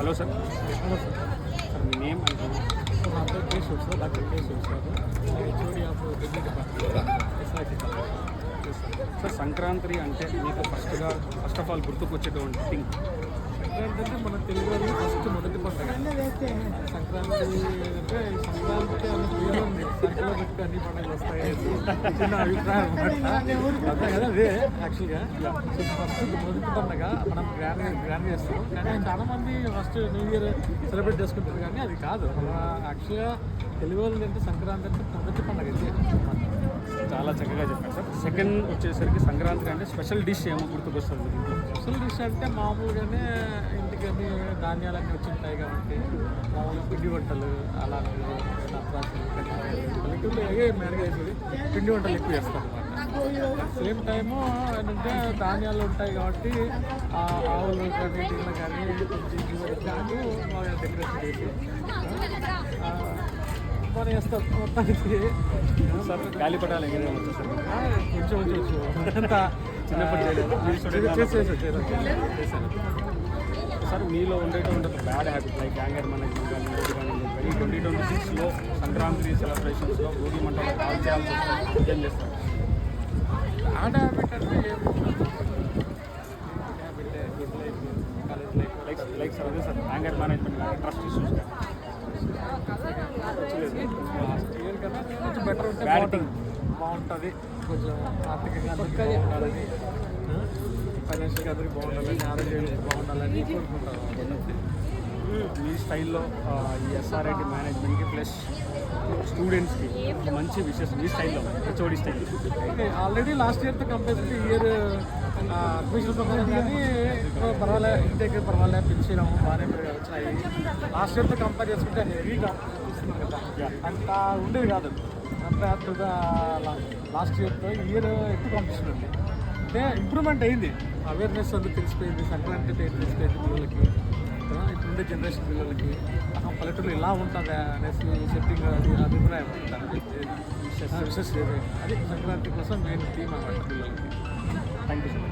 Hello sir. Hello sir. Sir మీ name అంటే నా పేరు Keshav sir, doctor Keshav sir. HOD of degree department SIT. Sir Sankranti అంటే మీకు ఫస్ట్ ఆఫ్ ఆల్ గుర్తుకొచ్చేటువంటి థింగ్ సంక్రాంతి అంటే మన తెలుగు వాళ్ళు ఫస్ట్ మొదటి పండుగ. సంక్రాంతి అంటే సంక్రాంతి అనే పేరు ఉంది, సంఖ్యలో పెట్టి అన్ని పండుగలు వస్తాయి చిన్న అభిప్రాయం అనమాట. అదే కదా అదే యాక్చువల్గా. సో ఫస్ట్ మొదటి పండుగ మనం గ్రాండ్గా చేస్తాం, కానీ చాలామంది ఫస్ట్ న్యూ ఇయర్ సెలబ్రేట్ చేసుకుంటారు, కానీ అది కాదు. మన యాక్చువల్గా తెలుగు వాళ్ళు అంటే సంక్రాంతి అంటే మొదటి పండుగ ఇది. చాలా చక్కగా చెప్పారు సార్. సెకండ్ వచ్చేసరికి సంక్రాంతి అంటే స్పెషల్ డిష్ ఏమో గుర్తుకొస్తుంది మీకు? స్పెషల్ డిష్ అంటే మామూలుగానే ఇంటికని ధాన్యాలన్నీ వచ్చింటాయి కాబట్టి మామూలుగా పిండి వంటలు అలాగే పల్లెటూరులో ఏ మేరగా వేసేది పిండి వంటలు ఎక్కువ చేస్తాం అన్నమాట. సేమ్ టైము ఏంటంటే ధాన్యాలు ఉంటాయి కాబట్టి ఆవులు కానీ నీళ్ళు కానీ బాగా డెకరేషన్ చేసి బాగా వేస్తాం మొత్తానికి. సార్ గాలిపటాలు ఎగరేయడం వచ్చా సార్? కొంచెం అంతా చిన్నప్పుడు చేశాను. సార్ మీలో ఉండేటువంటి ఒక bad habit like anger management కానీ ఇంకోటి కానీ ఈ 2026లో సంక్రాంతి సెలబ్రేషన్స్లో భోగి మంటలు కాల్ చేయాల్సి వస్తుంది, ఏం చేస్తారు? బ్యాడ్ హ్యాబిట్ అంటే లైక్ సార్ అదే సార్ యాంగర్ మేనేజ్మెంట్ కానీ ట్రస్ట్ ఇష్యూస్ కానీ లాస్ట్ ఇయర్ కన్నా కొంచెం బెటర్ ఉంటే బాగుంటుంది. కొంచెం ఆర్థికంగా అందరికీ బాగుండాలని, ఫైనాన్షియల్గా అందరికీ బాగుండాలని, ఆరోగ్యంగా బాగుండాలని కోరుకుంటాను. మీ స్టైల్లో ఈ ఎస్ఆర్ఐటి మేనేజ్మెంట్కి ప్లస్ స్టూడెంట్స్కి మంచి విషెస్ మీ స్టైల్లో, హెచ్ఓడి స్టైల్. ఆల్రెడీ లాస్ట్ ఇయర్తో కంపేర్ చేస్తే ఈ ఇయర్ అడ్మిషన్ ప్రకారం కానీ పర్వాలే, ఇంటేక్ పర్వాలే, పిలిచినాం బాగానే వచ్చినాయి. లాస్ట్ ఇయర్తో కంపేర్ చేసుకుంటే హెవీగా చూస్తున్నాం కదా, అంత ఉండేది కాదు. కంపేర్ టు ద లాస్ట్ ఇయర్తో ఈ ఇయర్ ఎక్కువ కాంపిటీషన్ ఉంది. అంటే ఇంప్రూవ్మెంట్ అయింది, అవేర్నెస్ అంతా తెలిసిపోయింది. సంక్రాంతి అంటే తెలిసిపోయింది పిల్లలకి, ఇప్పుడుండే జనరేషన్ పిల్లలకి. పల్లెటూరులో ఇలా ఉంటుందా అనేసి సెట్టింగ్ అది అభిప్రాయం ఉంటుంది. విశేష అది సంక్రాంతి కోసం మెయిన్ థీమ్ అన్నమాట పిల్లలకి. Thank you sir.